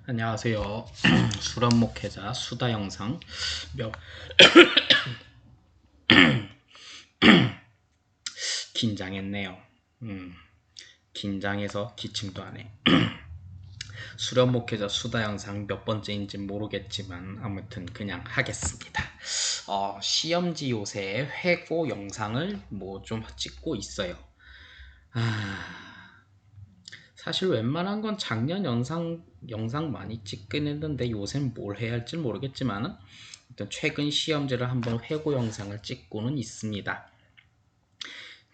안녕하세요. 수련 목회자 수다 영상 몇 긴장했네요. 긴장해서 기침도 안 해. 수련 목회자 수다 영상 몇 번째인지 모르겠지만 아무튼 그냥 하겠습니다. 시험지 요새 회고 영상을 뭐 좀 찍고 있어요. 사실 웬만한 건 작년 영상 많이 찍긴 했는데 요새는 뭘 해야 할지 모르겠지만 일단 최근 시험지를 한번 회고 영상을 찍고는 있습니다.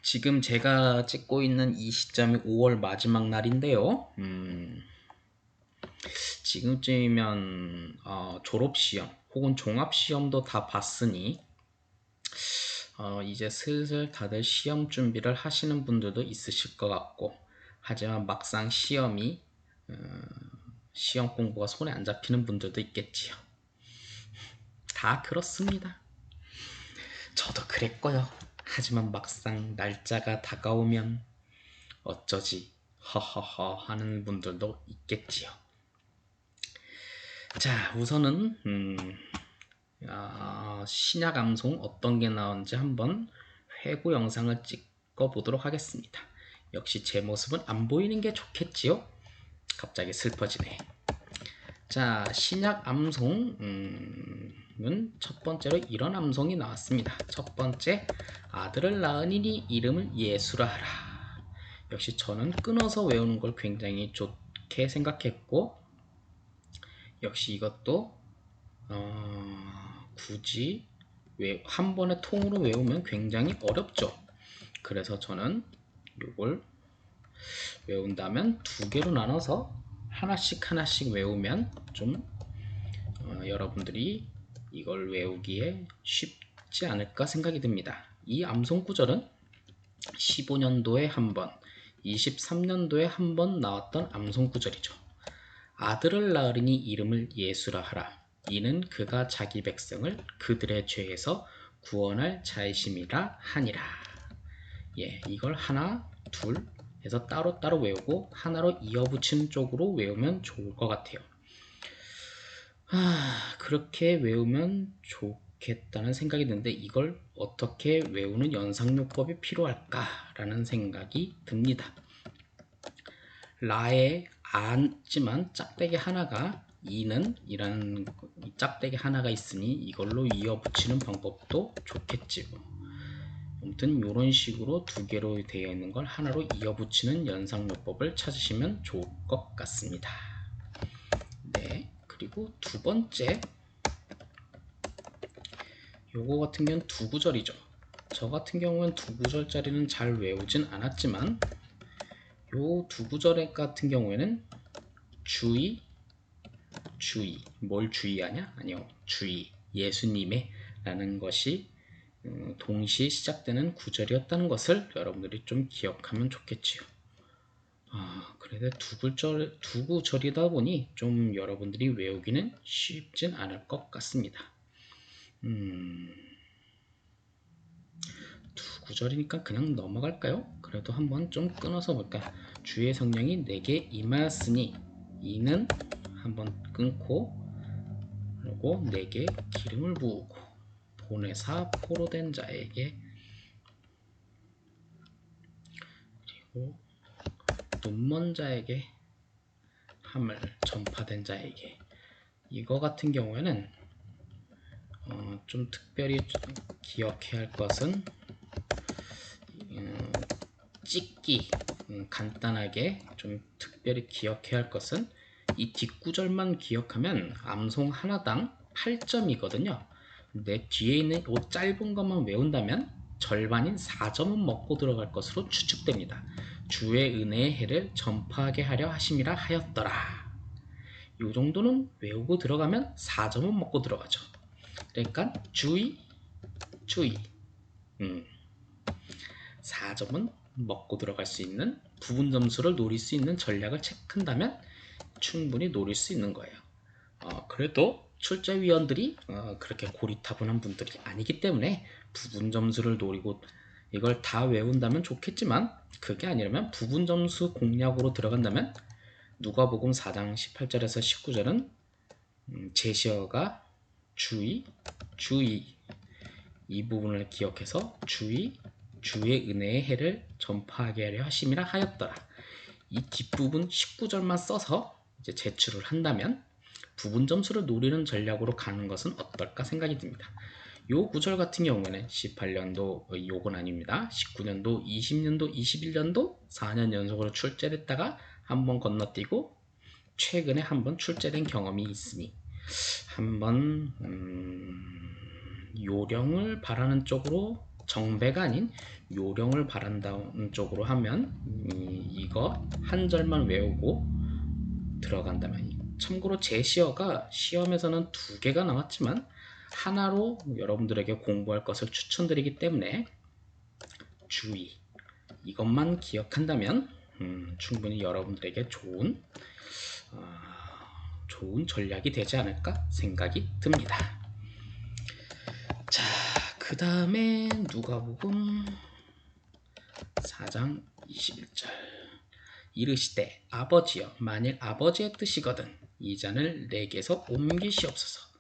지금 제가 찍고 있는 이 시점이 5월 마지막 날인데요. 지금쯤이면 졸업시험 혹은 종합시험도 다 봤으니 이제 슬슬 다들 시험 준비를 하시는 분들도 있으실 것 같고, 하지만 막상 시험 공부가 손에 안 잡히는 분들도 있겠지요. 다 그렇습니다. 저도 그랬고요. 하지만 막상 날짜가 다가오면 어쩌지 허허허 하는 분들도 있겠지요. 자, 우선은 신약 암송 어떤 게 나오는지 한번 회고 영상을 찍어 보도록 하겠습니다. 역시 제 모습은 안 보이는 게 좋겠지요? 갑자기 슬퍼지네. 자, 신약 암송은 첫 번째로 이런 암송이 나왔습니다. 첫 번째, 아들을 낳으니 이름을 예수라 하라. 역시 저는 끊어서 외우는 걸 굉장히 좋게 생각했고, 역시 이것도 굳이 한 번에 통으로 외우면 굉장히 어렵죠. 그래서 저는 이걸 외운다면 두 개로 나눠서 하나씩 외우면 좀 여러분들이 이걸 외우기에 쉽지 않을까 생각이 듭니다. 이 암송 구절은 15년도에 한 번, 23년도에 한 번 나왔던 암송 구절이죠. 아들을 낳으리니 이름을 예수라 하라. 이는 그가 자기 백성을 그들의 죄에서 구원할 자이심이라 하니라. 예, 이걸 하나, 둘 해서 따로따로 외우고 하나로 이어붙이는 쪽으로 외우면 좋을 것 같아요. 그렇게 외우면 좋겠다는 생각이 드는데 이걸 어떻게 외우는 연상요법이 필요할까라는 생각이 듭니다. 라에 안지만 짝대기 하나가 이는 이라는 짝대기 하나가 있으니 이걸로 이어붙이는 방법도 좋겠지. 아무튼 이런 식으로 두 개로 되어 있는 걸 하나로 이어붙이는 연상요법을 찾으시면 좋을 것 같습니다. 네, 그리고 두 번째, 요거 같은 경우는 두 구절이죠. 저 같은 경우는 두 구절짜리는 잘 외우진 않았지만 요 두 구절 같은 경우에는 주의, 뭘 주의하냐? 아니요, 주의, 예수님의 라는 것이 동시에 시작되는 구절이었다는 것을 여러분들이 좀 기억하면 좋겠지요. 그래도 두 구절이다 보니 좀 여러분들이 외우기는 쉽진 않을 것 같습니다. 두 구절이니까 그냥 넘어갈까요? 그래도 한번 좀 끊어서 볼까요? 주의 성령이 내게 임하였으니 이는 한번 끊고, 그리고 내게 기름을 부으고 보내사 포로된 자에게, 그리고 눈먼 자에게 함을 전파된 자에게. 이거 같은 경우에는 좀 특별히 기억해야 할 것은 찍기, 간단하게 좀 특별히 기억해야 할 것은 이 뒷구절만 기억하면 암송 하나당 8점이거든요. 근데 뒤에 있는 이 짧은 것만 외운다면 절반인 4점은 먹고 들어갈 것으로 추측됩니다. 주의 은혜의 해를 전파하게 하려 하심이라 하였더라. 이 정도는 외우고 들어가면 4점은 먹고 들어가죠. 그러니까 주의, 4점은 먹고 들어갈 수 있는 부분 점수를 노릴 수 있는 전략을 체크한다면 충분히 노릴 수 있는 거예요. 그래도 출제위원들이 그렇게 고리타분한 분들이 아니기 때문에 부분 점수를 노리고 이걸 다 외운다면 좋겠지만, 그게 아니라면 부분 점수 공략으로 들어간다면 누가복음 4장 18절에서 19절은 제시어가 주의, 주의 이 부분을 기억해서 주의, 주의 은혜의 해를 전파하게 하려 하심이라 하였더라. 이 뒷부분 19절만 써서 이제 제출을 한다면 부분 점수를 노리는 전략으로 가는 것은 어떨까 생각이 듭니다. 요 구절 같은 경우에는 18년도 요건 아닙니다. 19년도, 20년도, 21년도 4년 연속으로 출제됐다가 한번 건너뛰고 최근에 한번 출제된 경험이 있으니 한번 요령을 바라는 쪽으로, 정배가 아닌 요령을 바란다는 쪽으로 하면 이거 한 절만 외우고 들어간다면, 참고로 제시어가 시험에서는 2개가 나왔지만 하나로 여러분들에게 공부할 것을 추천드리기 때문에 주의, 이것만 기억한다면 충분히 여러분들에게 좋은 전략이 되지 않을까 생각이 듭니다. 자, 그 다음에 누가복음 4장 21절, 이르시되 아버지여, 만일 아버지의 뜻이거든 이 잔을 내게서 옮기시옵소서.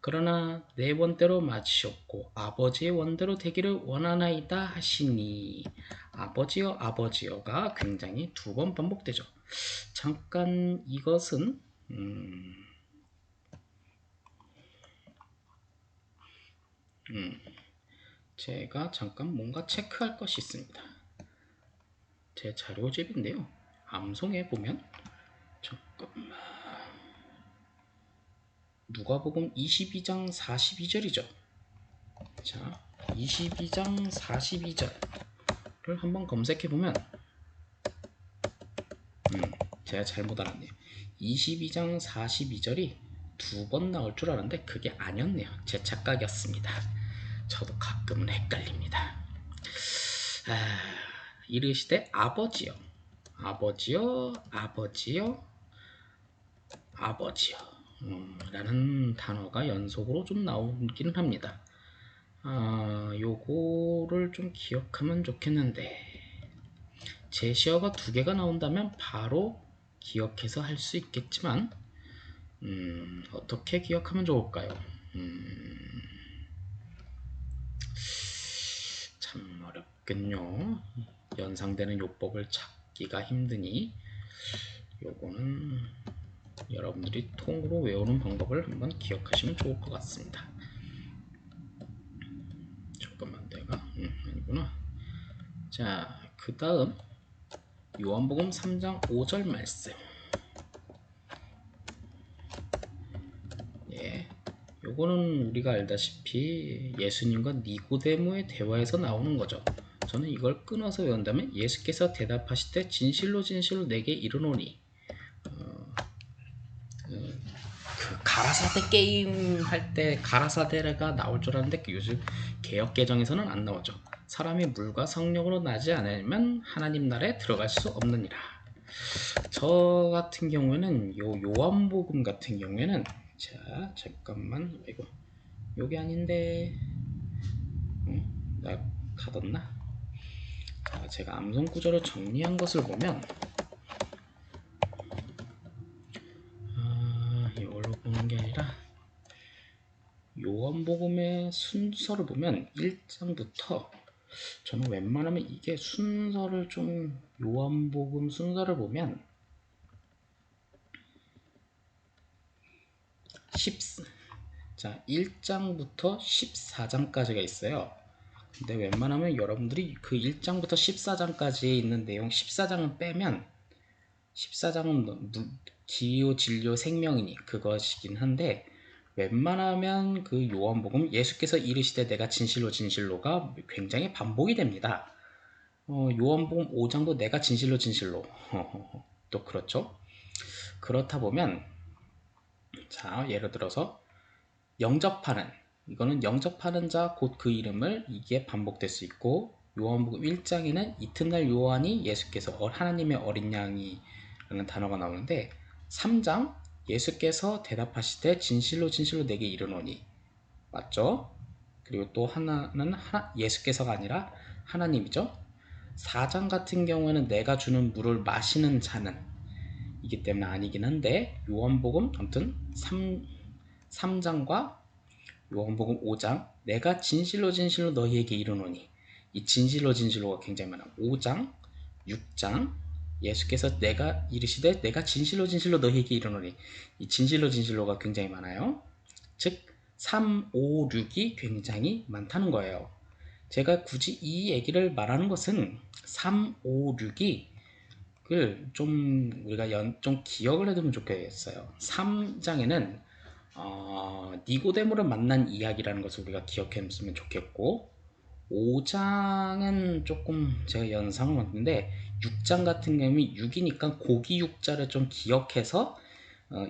그러나 내 원대로 마치옵고 아버지의 원대로 되기를 원하나이다 하시니, 아버지여 아버지여가 굉장히 2번 반복되죠. 잠깐 이것은 제가 잠깐 뭔가 체크할 것이 있습니다. 제 자료집인데요, 암송해 보면 잠깐만, 누가복음 22장 42절이죠. 자, 22장 42절을 한번 검색해 보면 제가 잘못 알았네요. 22장 42절이 2번 나올 줄 알았는데 그게 아니었네요. 제 착각이었습니다. 저도 가끔은 헷갈립니다. 이르시되 아버지여, 아버지여, 아버지여, 아버지여 라는 단어가 연속으로 좀 나오기는 합니다. 요거를 좀 기억하면 좋겠는데, 제시어가 2개가 나온다면 바로 기억해서 할 수 있겠지만 어떻게 기억하면 좋을까요? 참 어렵군요. 연상되는 요법을 찾기가 힘드니 요거는 여러분들이 통으로 외우는 방법을 한번 기억하시면 좋을 것 같습니다. 잠깐만, 내가 아니구나. 자, 그 다음 요한복음 3장 5절 말씀. 요거는 우리가 알다시피 예수님과 니고데모의 대화에서 나오는 거죠. 저는 이걸 끊어서 외운다면, 예수께서 대답하시되 진실로 진실로 내게 이르노니, 그 가라사대 게임 할 때 가라사대가 나올 줄 알았는데 요즘 개역 개정에서는 안 나오죠. 사람이 물과 성령으로 나지 않으면 하나님 나라에 들어갈 수 없느니라. 저 같은 경우에는 요한복음 같은 경우에는, 자 잠깐만, 이거 요게 아닌데 나 가뒀나? 자, 제가 암송 구조를 정리한 것을 보면 이걸로 보는 게 아니라 요한복음의 순서를 보면 1장부터, 저는 웬만하면 이게 순서를 좀, 요한복음 순서를 보면 1장부터 14장까지가 있어요. 근데 웬만하면 여러분들이 그 1장부터 14장까지에 있는 내용, 14장은 빼면, 14장은 기요, 진료, 생명이니 그것이긴 한데, 웬만하면 그 요한복음 예수께서 이르시되 내가 진실로 진실로가 굉장히 반복이 됩니다. 요한복음 5장도 내가 진실로 진실로 또 그렇죠. 그렇다 보면, 자 예를 들어서 영접하는, 이거는 영접하는 자 곧 그 이름을, 이게 반복될 수 있고, 요한복음 1장에는 이튿날 요한이 예수께서 하나님의 어린 양이 라는 단어가 나오는데, 3장 예수께서 대답하시되 진실로 진실로 내게 이르노니, 맞죠? 그리고 또 하나는 예수께서가 아니라 하나님이죠. 4장 같은 경우에는 내가 주는 물을 마시는 자는, 이기 때문에 아니긴 한데, 요한복음 아무튼 3장과 요한복음 5장, 내가 진실로 진실로 너희에게 이르노니, 이 진실로 진실로가 굉장히 많아. 5장, 6장, 예수께서 내가 이르시되 내가 진실로 진실로 너희에게 이르노니, 이 진실로 진실로가 굉장히 많아요. 즉 3, 5, 6이 굉장히 많다는 거예요. 제가 굳이 이 얘기를 말하는 것은 3, 5, 6이 좀 우리가 좀 기억을 해두면 좋겠어요. 3장에는 니고데모를 만난 이야기라는 것을 우리가 기억했으면 좋겠고, 5장은 조금 제가 연상을 했는데 6장 같은 경우는 6이니까 고기 육자를 좀 기억해서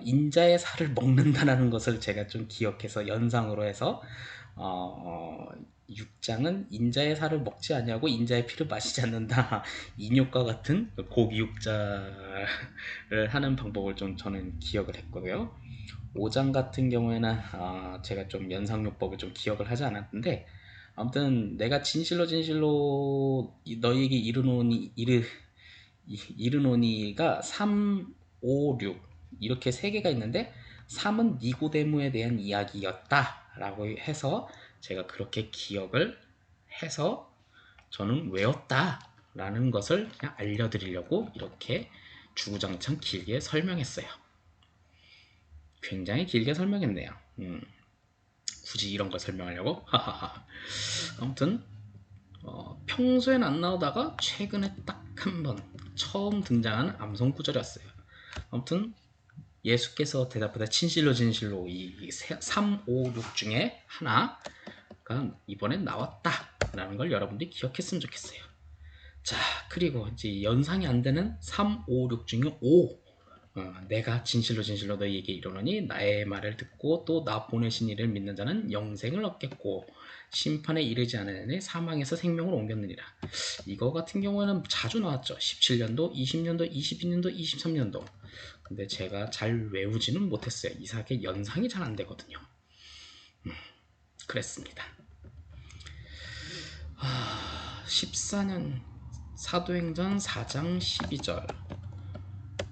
인자의 살을 먹는다라는 것을 제가 좀 기억해서 연상으로 해서 6장은 인자의 살을 먹지 아니하고 인자의 피를 마시지 않는다. 인육과 같은 고기 육자를 하는 방법을 좀 저는 기억을 했고요. 5장 같은 경우에는 제가 좀 연상요법을 좀 기억을 하지 않았는데, 아무튼 내가 진실로 진실로 너희에게 이르노니가 3, 5, 6 이렇게 세 개가 있는데, 3은 니고데모에 대한 이야기였다 라고 해서 제가 그렇게 기억을 해서 저는 외웠다 라는 것을 그냥 알려드리려고 이렇게 주구장창 길게 설명했어요. 굉장히 길게 설명했네요. 굳이 이런 걸 설명하려고? 아무튼 평소엔 안 나오다가 최근에 딱 한 번 처음 등장하는 암송 구절이었어요. 아무튼 예수께서 대답하다 진실로 진실로 이 3, 5, 6 중에 하나가 이번엔 나왔다 라는 걸 여러분들이 기억했으면 좋겠어요. 자, 그리고 이제 연상이 안 되는 3, 5, 6 중에 5, 내가 진실로 진실로 너희에게 이르노니 나의 말을 듣고 또 나 보내신 이를 믿는 자는 영생을 얻겠고 심판에 이르지 않으니 사망에서 생명을 옮겼느니라. 이거 같은 경우에는 자주 나왔죠. 17년도, 20년도, 22년도, 23년도. 근데 제가 잘 외우지는 못했어요. 이상하게 연상이 잘 안 되거든요. 그랬습니다. 14년 사도행전 4장 12절,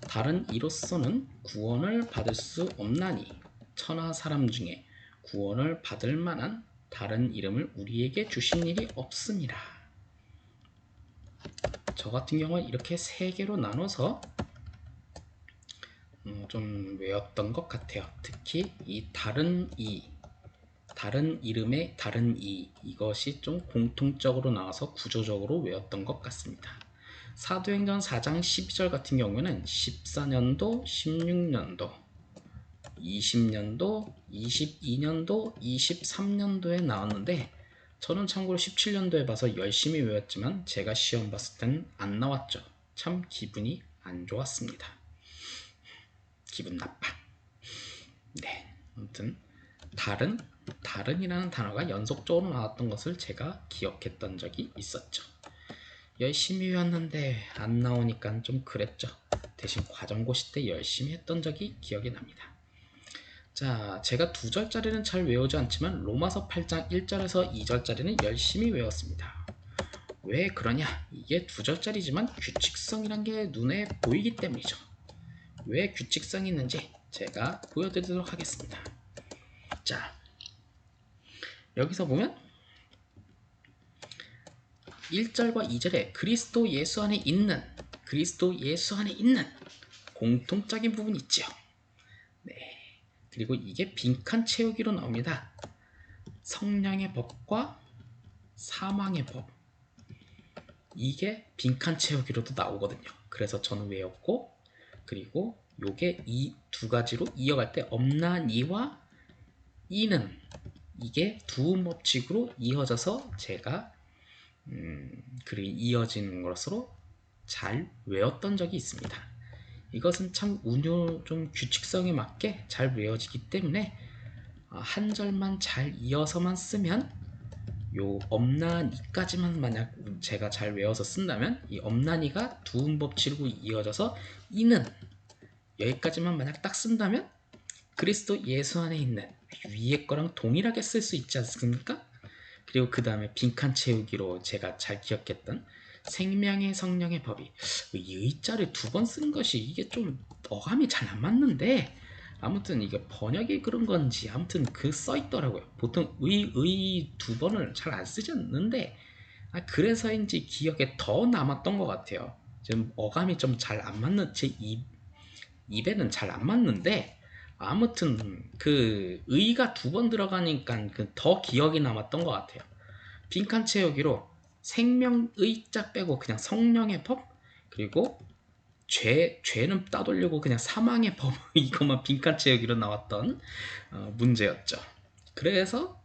다른 이로서는 구원을 받을 수 없나니 천하 사람 중에 구원을 받을 만한 다른 이름을 우리에게 주신 일이 없습니다. 저 같은 경우는 이렇게 세 개로 나눠서 좀 외웠던 것 같아요. 특히 이 다른 이름의 다른 이것이 좀 공통적으로 나와서 구조적으로 외웠던 것 같습니다. 사도행전 4장 12절 같은 경우에는 14년도, 16년도, 20년도, 22년도, 23년도에 나왔는데, 저는 참고로 17년도에 봐서 열심히 외웠지만 제가 시험 봤을 때는 안 나왔죠. 참 기분이 안 좋았습니다. 기분 나빠. 네, 아무튼 다른이라는 단어가 연속적으로 나왔던 것을 제가 기억했던 적이 있었죠. 열심히 외웠는데 안 나오니까 좀 그랬죠. 대신 과정고시 때 열심히 했던 적이 기억이 납니다. 자, 제가 2절짜리는 잘 외우지 않지만 로마서 8장 1절에서 2절짜리는 열심히 외웠습니다. 왜 그러냐? 이게 2절짜리지만 규칙성이란 게 눈에 보이기 때문이죠. 왜 규칙성이 있는지 제가 보여드리도록 하겠습니다. 자, 여기서 보면 1절과 2절에 그리스도 예수 안에 있는 공통적인 부분이 있죠. 네. 그리고 이게 빈칸 채우기로 나옵니다. 성령의 법과 사망의 법, 이게 빈칸 채우기로도 나오거든요. 그래서 저는 외웠고, 그리고 요게 이 두 가지로 이어갈 때 없나니와 이는, 이게 두음 법칙으로 이어져서 제가 글이 이어지는 것으로 잘 외웠던 적이 있습니다. 이것은 참 좀 규칙성에 맞게 잘 외워지기 때문에 한 절만 잘 이어서만 쓰면, 요 엄나니까지만 만약 제가 잘 외워서 쓴다면 이 엄나니가 두음 법칙으로 이어져서 이는 여기까지만 만약 딱 쓴다면 그리스도 예수 안에 있는 위에 거랑 동일하게 쓸 수 있지 않습니까? 그리고 그 다음에 빈칸 채우기로 제가 잘 기억했던 생명의 성령의 법이 이 의자를 두 번 쓴 것이 이게 좀 어감이 잘 안 맞는데 아무튼 이게 번역이 그런 건지 아무튼 그 써 있더라고요. 보통 의 두 번을 잘 안 쓰지 않는데 그래서인지 기억에 더 남았던 것 같아요. 지금 어감이 좀 잘 안 맞는 제 입에는 잘 안 맞는데 아무튼 그 의가 두 번 들어가니까 더 기억이 남았던 것 같아요. 빈칸 채우기로 생명의자 빼고 그냥 성령의 법 그리고 죄는 따돌리고 그냥 사망의 법 이것만 빈칸 채우기로 나왔던 문제였죠. 그래서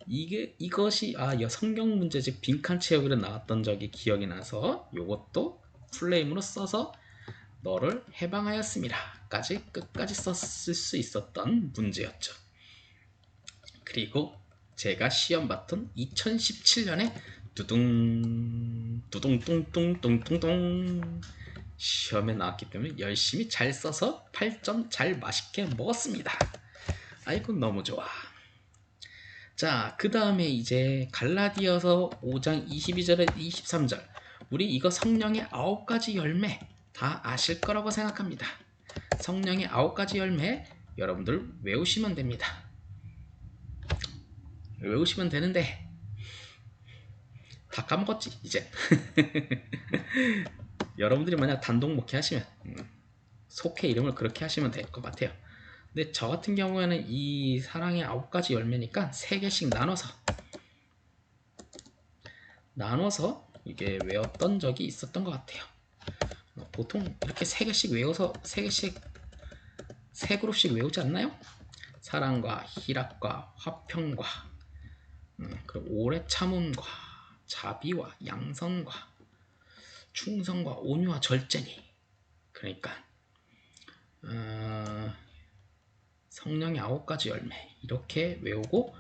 이것이 성경 문제 즉 빈칸 채우기로 나왔던 적이 기억이 나서 이것도 풀네임으로 써서 너를 해방하였습니다 까지 끝까지 썼을 수 있었던 문제였죠. 그리고 제가 시험 봤던 2017년에 두둥 두둥뚱뚱뚱뚱뚱 시험에 나왔기 때문에 열심히 잘 써서 8점 잘 맛있게 먹었습니다. 아이고 너무 좋아. 자, 그 다음에 이제 갈라디아서 5장 22절에 23절 우리 이거 성령의 9가지 열매 다 아실 거라고 생각합니다. 성령의 9가지 열매 여러분들 외우시면 됩니다. 외우시면 되는데 다 까먹었지 이제. 여러분들이 만약 단독 목회하시면 속회 이름을 그렇게 하시면 될 것 같아요. 근데 저 같은 경우에는 이 사랑의 9가지 열매니까 3개씩 나눠서 이게 외웠던 적이 있었던 것 같아요. 보통 이렇게 3개씩 외워서 3그룹씩 외우지 않나요? 사랑과 희락과 화평과 그리고 오래 참음과 자비와 양선과 충성과 온유와 절제니. 그러니까 성령의 9가지 열매 이렇게 외우고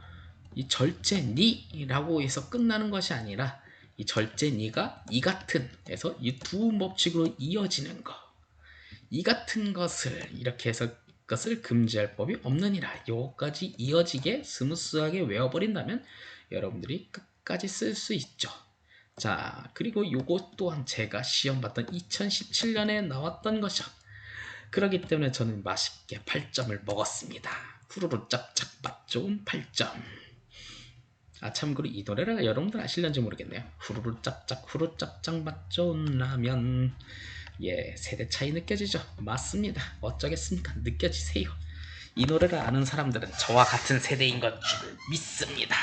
이 절제니라고 해서 끝나는 것이 아니라 이 절제니가 이 같은 에서 이 두 법칙으로 이어지는 거 이 같은 것을 이렇게 해서 것을 금지할 법이 없느니라. 요까지 이어지게 스무스하게 외워버린다면 여러분들이 끝까지 쓸 수 있죠. 자, 그리고 요것 또한 제가 시험 봤던 2017년에 나왔던 것이죠. 그렇기 때문에 저는 맛있게 8점을 먹었습니다. 후루루 짭짭 맛 좋은 8점. 참고로 이 노래를 여러분들 아실는지 모르겠네요. 후루루 짭짭 후루 짭짭 맛 좋은 라면. 예, 세대 차이 느껴지죠? 맞습니다. 어쩌겠습니까? 느껴지세요. 이 노래를 아는 사람들은 저와 같은 세대인 것 믿습니다.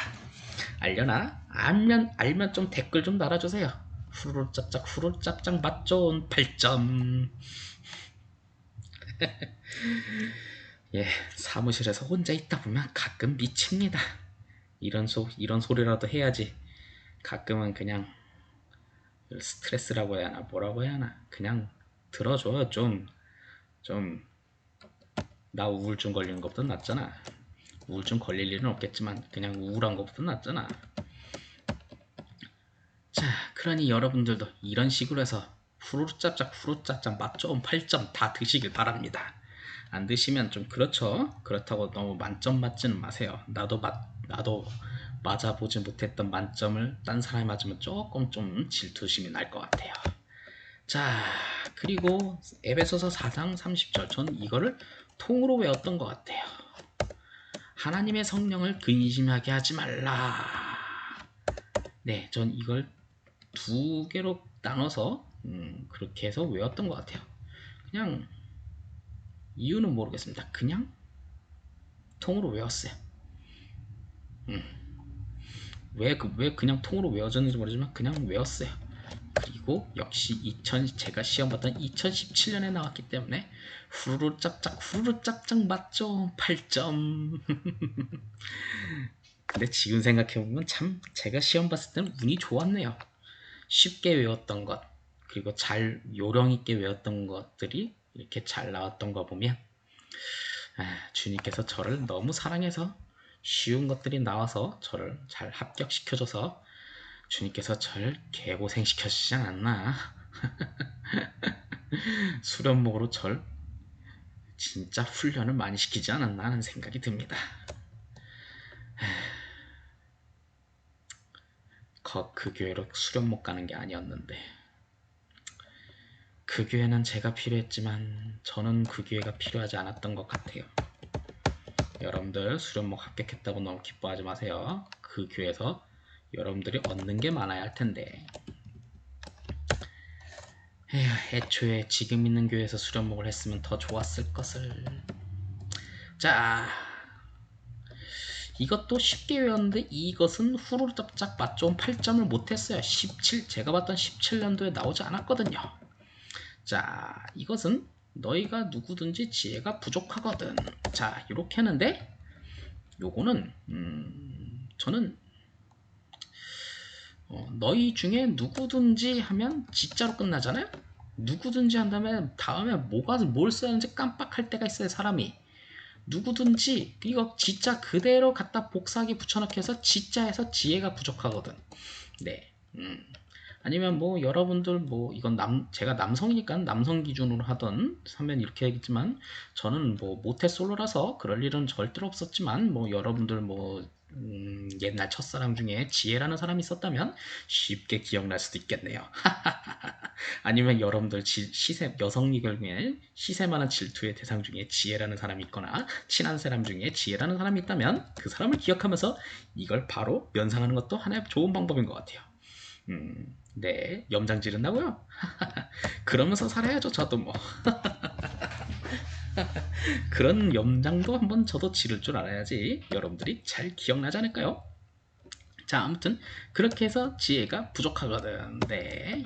알려나? 알면 좀 댓글 좀 달아주세요. 후루루 짭짭 후루루 짭짭 맛 좋은 8점. 예, 사무실에서 혼자 있다 보면 가끔 미칩니다. 이런 소리라도 해야지. 가끔은 그냥 스트레스라고 해야 하나 뭐라고 해야 하나 그냥 들어줘요. 좀 나 우울증 걸리는 것보다 낫잖아. 우울증 걸릴 일은 없겠지만 그냥 우울한 것보다 낫잖아. 자, 그러니 여러분들도 이런 식으로 해서 후루룩짭짭 후루짭짭 맛 좋은 8점 다 드시길 바랍니다. 안 드시면 좀 그렇죠. 그렇다고 너무 만점 맞지는 마세요. 나도 맞아보지 못했던 만점을 딴 사람이 맞으면 조금 좀 질투심이 날 것 같아요. 자, 그리고 에베소서 4장 30절 전 이거를 통으로 외웠던 것 같아요. 하나님의 성령을 근심하게 하지 말라. 네, 전 이걸 2개로 나눠서 그렇게 해서 외웠던 것 같아요. 그냥 이유는 모르겠습니다. 그냥 통으로 외웠어요. 왜 그냥 통으로 외워졌는지 모르지만 그냥 외웠어요. 그리고 역시 제가 시험 봤던 2017년에 나왔기 때문에 후루루 짝짝 맞죠? 8점. 근데 지금 생각해보면 참 제가 시험 봤을 때는 운이 좋았네요. 쉽게 외웠던 것 그리고 잘 요령 있게 외웠던 것들이 이렇게 잘 나왔던 거 보면 주님께서 저를 너무 사랑해서 쉬운 것들이 나와서 저를 잘 합격시켜줘서 주님께서 저를 개고생시켜주지 않았나. 수련목으로 절 진짜 훈련을 많이 시키지 않았나 하는 생각이 듭니다. 그 교회로 수련 못 가는 게 아니었는데, 그 교회는 제가 필요했지만 저는 그 교회가 필요하지 않았던 것 같아요. 여러분들 수련목 합격했다고 너무 기뻐하지 마세요. 그 교회에서 여러분들이 얻는 게 많아야 할 텐데, 애초에 지금 있는 교회에서 수련목을 했으면 더 좋았을 것을. 자, 이것도 쉽게 외웠는데 이것은 후루룩짝짝 맞점 8점을 못했어요. 17, 제가 봤던 17년도에 나오지 않았거든요. 자, 이것은 너희가 누구든지 지혜가 부족하거든. 자, 이렇게 하는데 요거는 저는 너희 중에 누구든지 하면 지자로 끝나잖아요. 누구든지 한 다음에 뭘 써야 하는지 깜빡할 때가 있어요. 사람이 누구든지 이거 지자 그대로 갖다 복사하기 붙여넣기 해서 지자에서 지혜가 부족하거든. 네. 아니면 뭐 여러분들 뭐 이건 제가 남성이니까 남성 기준으로 하던 하면 이렇게 하겠지만, 저는 뭐 모태솔로라서 그럴 일은 절대로 없었지만, 뭐 여러분들 뭐 옛날 첫사랑 중에 지혜라는 사람이 있었다면 쉽게 기억날 수도 있겠네요. 아니면 여러분들 시세 여성이கள் 중에 시세 많은 질투의 대상 중에 지혜라는 사람이 있거나 친한 사람 중에 지혜라는 사람이 있다면 그 사람을 기억하면서 이걸 바로 연상하는 것도 하나의 좋은 방법인 것 같아요. 네, 염장 지른다고요? 그러면서 살아야죠, 저도 뭐. 그런 염장도 한번 저도 지를 줄 알아야지 여러분들이 잘 기억나지 않을까요? 자, 아무튼 그렇게 해서 지혜가 부족하거든. 네,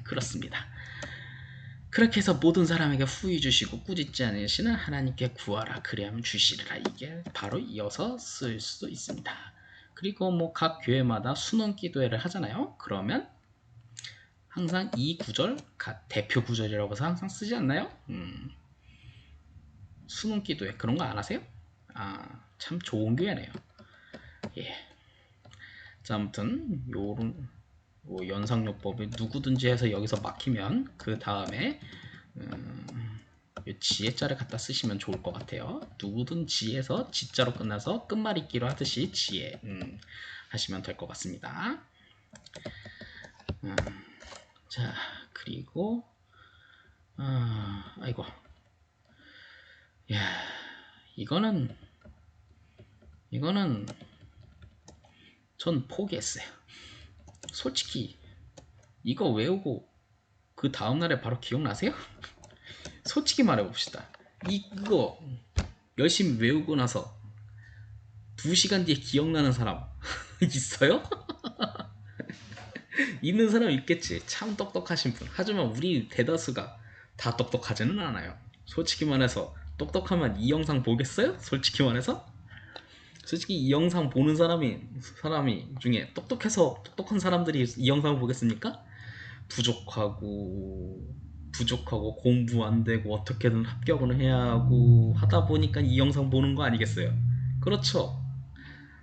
그렇습니다. 그렇게 해서 모든 사람에게 후히 주시고 꾸짖지 않으시는 하나님께 구하라 그리하면 주시리라. 이게 바로 이어서 쓸 수도 있습니다. 그리고 뭐 각 교회마다 순원 기도회를 하잖아요. 그러면 항상 이 구절 대표 구절이라고 해서 항상 쓰지 않나요? 수능 기도회 그런 거 안 하세요? 아, 참 좋은 교회네요. 예. 자, 아무튼 요런 연상요법이 누구든지 해서 여기서 막히면 그 다음에 지혜자를 갖다 쓰시면 좋을 것 같아요. 누구든지에서 지자로 끝나서 끝말잇기로 하듯이 지혜 하시면 될 것 같습니다. 자, 그리고 아이고, 야, 이거는 전 포기했어요. 솔직히 이거 외우고 그 다음날에 바로 기억나세요? 솔직히 말해봅시다. 이거 열심히 외우고 나서 2시간 뒤에 기억나는 사람 있어요? 있는 사람 있겠지. 참 똑똑하신 분. 하지만 우리 대다수가 다 똑똑하지는 않아요. 솔직히 말해서 똑똑하면 이 영상 보겠어요? 솔직히 말해서? 솔직히 이 영상 보는 사람이 중에 똑똑한 사람들이 이 영상을 보겠습니까? 부족하고 공부 안 되고 어떻게든 합격을 해야 하고 하다 보니까 이 영상 보는 거 아니겠어요? 그렇죠.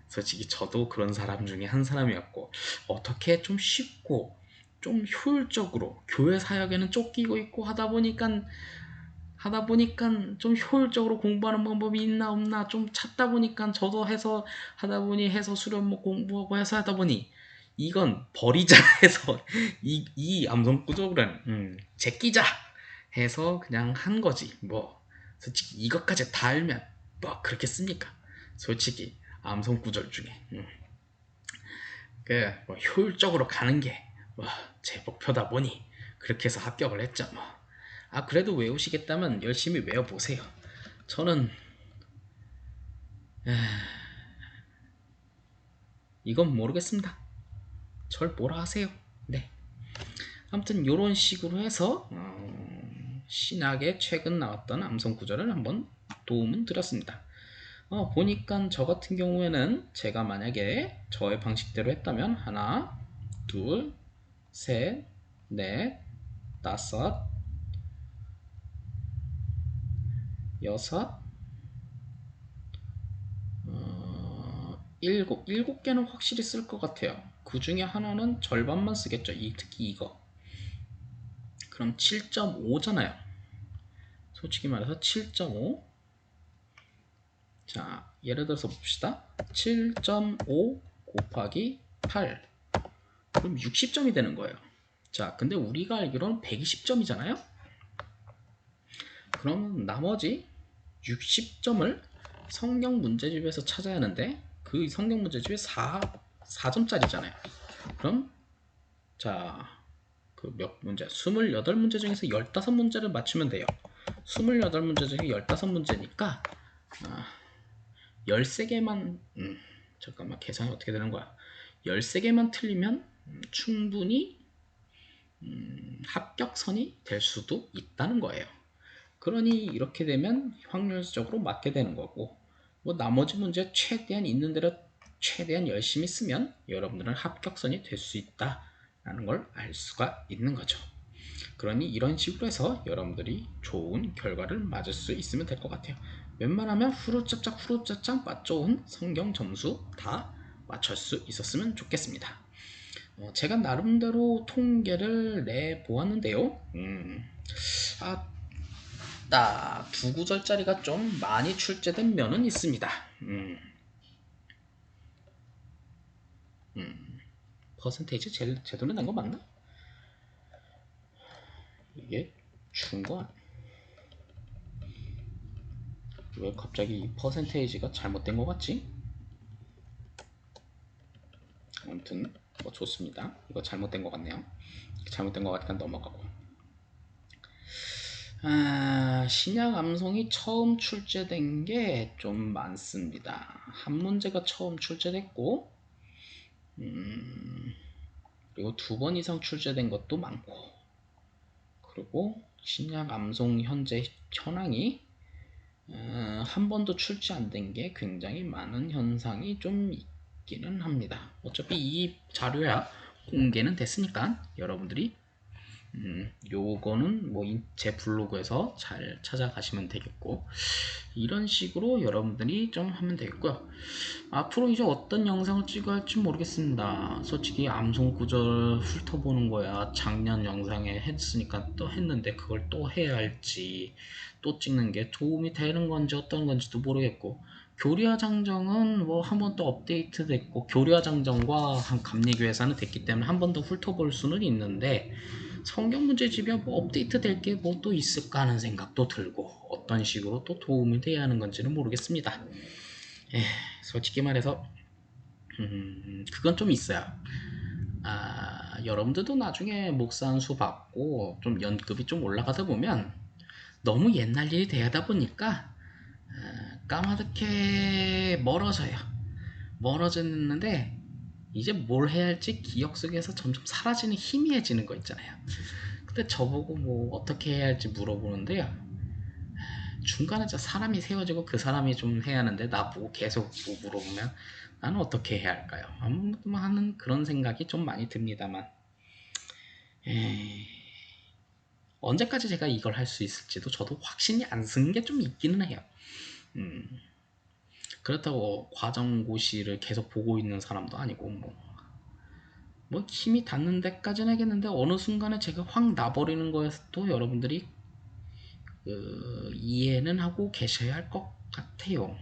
솔직히 저도 그런 사람 중에 한 사람이었고, 어떻게 좀 쉽고 좀 효율적으로 교회 사역에는 쫓기고 있고 하다 보니까 좀 효율적으로 공부하는 방법이 있나 없나 좀 찾다 보니까 저도 해서 하다 보니 해서 수련 뭐 공부하고 해서 하다 보니 이건 버리자 해서 이 암송구조는 제끼자 해서 그냥 한 거지. 뭐 솔직히 이것까지 다 알면 뭐 그렇겠습니까? 솔직히 암송 구절 중에 뭐 효율적으로 가는 게 뭐 제 목표다 보니 그렇게 해서 합격을 했죠. 뭐. 그래도 외우시겠다면 열심히 외워보세요. 저는 이건 모르겠습니다. 절 뭐라 하세요. 네. 아무튼 이런 식으로 해서 신학에 최근 나왔던 암송 구절을 한번 도움은 드렸습니다. 보니까 저 같은 경우에는 제가 만약에 저의 방식대로 했다면 하나, 둘, 셋, 넷, 다섯, 여섯, 일곱 개는 확실히 쓸 것 같아요. 그 중에 하나는 절반만 쓰겠죠. 특히 이거. 그럼 7.5잖아요. 솔직히 말해서 7.5. 자, 예를 들어서 봅시다. 7.5 곱하기 8 그럼 60점이 되는 거예요. 자, 근데 우리가 알기로는 120점이잖아요. 그러면 나머지 60점을 성경 문제집에서 찾아야 하는데 그 성경 문제집이 4점짜리잖아요. 그럼 자, 그 몇 문제? 28문제 중에서 15문제를 맞추면 돼요. 28문제 중에 15문제니까 13개만 잠깐만 계산이 어떻게 되는 거야? 13개만 틀리면 충분히 합격선이 될 수도 있다는 거예요. 그러니 이렇게 되면 확률적으로 맞게 되는 거고, 뭐 나머지 문제 최대한 있는 대로 최대한 열심히 쓰면 여러분들은 합격선이 될 수 있다라는 걸 알 수가 있는 거죠. 그러니 이런 식으로 해서 여러분들이 좋은 결과를 맞을 수 있으면 될 것 같아요. 웬만하면 후루짝짝 맛 좋은 성경 점수 다 맞출 수 있었으면 좋겠습니다. 제가 나름대로 통계를 내보았는데요. 두 구절짜리가 좀 많이 출제된 면은 있습니다. 퍼센테이지 제대로 낸 거 맞나? 이게 중간 왜 갑자기 이 퍼센테이지가 잘못된 것 같지? 아무튼 뭐 좋습니다. 이거 잘못된 것 같네요. 잘못된 것 같으니까 넘어가고. 신약 암송이 처음 출제된 게 좀 많습니다. 한 문제가 처음 출제됐고, 그리고 2번 이상 출제된 것도 많고, 그리고 신약 암송 현재 현황이 한 번도 출제 안 된 게 굉장히 많은 현상이 좀 있기는 합니다. 어차피 이 자료야 공개는 됐으니까 여러분들이 요거는 뭐 제 블로그에서 잘 찾아가시면 되겠고, 이런 식으로 여러분들이 좀 하면 되겠고요. 앞으로 이제 어떤 영상을 찍어야 할지 모르겠습니다. 솔직히 암송 구절 훑어보는 거야 작년 영상에 했으니까 또 했는데 그걸 또 해야 할지 또 찍는 게 도움이 되는 건지 어떤 건지도 모르겠고, 교리화 장정은 뭐 한 번 또 업데이트 됐고 교리화 장정과 한 감리교회사는 됐기 때문에 한 번 더 훑어볼 수는 있는데, 성경 문제집이야 뭐 업데이트 될 게 뭐 또 있을까 하는 생각도 들고 어떤 식으로 또 도움이 돼야 하는 건지는 모르겠습니다. 솔직히 말해서 그건 좀 있어요. 여러분들도 나중에 목사 안수 받고 좀 연급이 좀 올라가다 보면 너무 옛날 일이 되다 보니까 까마득해 멀어졌는데 이제 뭘 해야 할지 기억 속에서 점점 사라지는 희미해지는 거 있잖아요. 근데 저보고 뭐 어떻게 해야 할지 물어보는데요, 중간에 사람이 세워지고 그 사람이 좀 해야 하는데 나보고 계속 뭐 물어보면 나는 어떻게 해야 할까요? 아무튼 하는 그런 생각이 좀 많이 듭니다만, 언제까지 제가 이걸 할 수 있을지도 저도 확신이 안 쓰는 게 좀 있기는 해요. 그렇다고 과정고시를 계속 보고 있는 사람도 아니고 뭐 힘이 닿는 데까지는 하겠는데 어느 순간에 제가 확 나버리는 거에서도 여러분들이 이해는 하고 계셔야 할 것 같아요.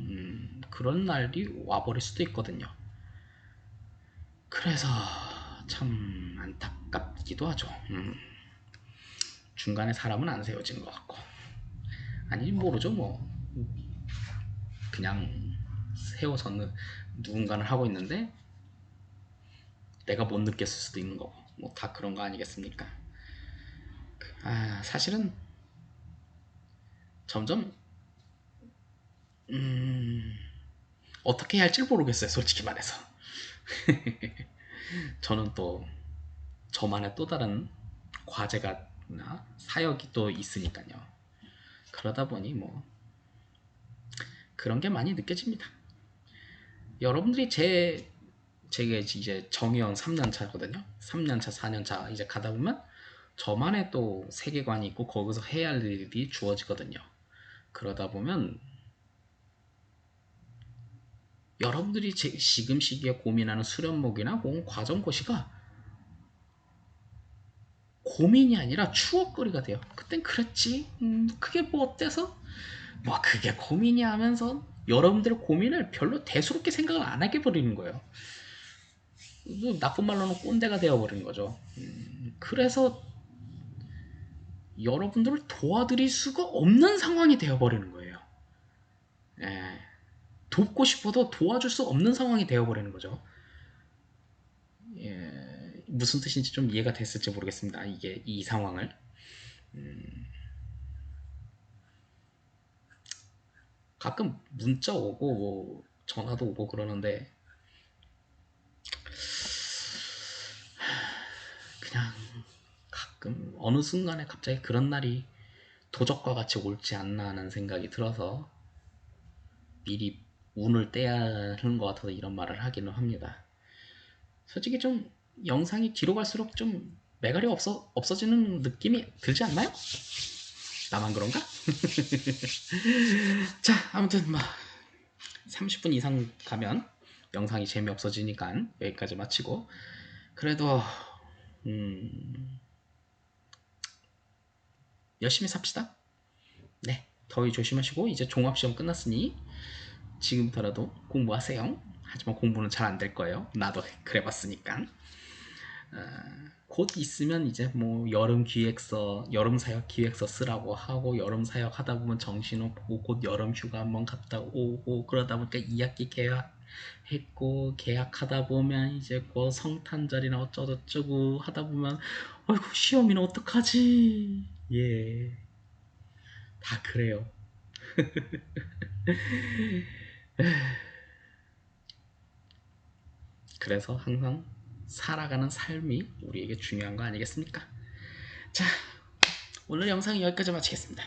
그런 날이 와버릴 수도 있거든요. 그래서 참 안타깝기도 하죠. 중간에 사람은 안 세워진 것 같고, 아니 모르죠 뭐, 그냥 세워서 누군가는 하고 있는데 내가 못 느꼈을 수도 있는 거고, 뭐 다 그런 거 아니겠습니까? 사실은 점점 어떻게 해야 할지 모르겠어요, 솔직히 말해서. 저는 또 저만의 또 다른 과제가 사역이 또 있으니까요. 그러다 보니 뭐 그런 게 많이 느껴집니다. 여러분들이 제게 이제 정의원 3년차거든요. 3년차, 4년차 이제 가다 보면 저만의 또 세계관이 있고 거기서 해야 할 일이 주어지거든요. 그러다 보면 여러분들이 지금 시기에 고민하는 수련목이나 혹은 과정고시가 고민이 아니라 추억거리가 돼요. 그땐 그랬지, 그게 뭐 어때서? 뭐 그게 고민이 하면서 여러분들의 고민을 별로 대수롭게 생각을 안 하게 버리는 거예요. 나쁜 말로는 꼰대가 되어버리는 거죠. 그래서 여러분들을 도와드릴 수가 없는 상황이 되어버리는 거예요. 예, 돕고 싶어도 도와줄 수 없는 상황이 되어버리는 거죠. 예, 무슨 뜻인지 좀 이해가 됐을지 모르겠습니다. 이게 이 상황을. 가끔 문자 오고 뭐 전화도 오고 그러는데 그냥 가끔 어느 순간에 갑자기 그런 날이 도적과 같이 올지 않나 하는 생각이 들어서 미리 운을 떼야 하는 것 같아서 이런 말을 하기는 합니다. 솔직히 좀 영상이 뒤로 갈수록 좀 매갈이 없어지는 느낌이 들지 않나요? 나만 그런가? 자, 아무튼 뭐 30분 이상 가면 영상이 재미없어지니까 여기까지 마치고, 그래도 열심히 삽시다. 네, 더위 조심하시고 이제 종합시험 끝났으니 지금부터라도 공부하세요. 하지만 공부는 잘 안 될 거예요. 나도 그래봤으니까. 곧 있으면 이제 뭐 여름 기획서, 여름 사역 기획서 쓰라고 하고, 여름 사역 하다 보면 정신없고 곧 여름 휴가 한번 갔다 오고, 그러다 보니까 2학기 계약했고, 계약하다 보면 이제 곧 성탄절이나 어쩌고저쩌고 하다 보면 아이고 시험이나 어떡하지. 예, 다 그래요. 그래서 항상 살아가는 삶이 우리에게 중요한 거 아니겠습니까? 자, 오늘 영상은 여기까지 마치겠습니다.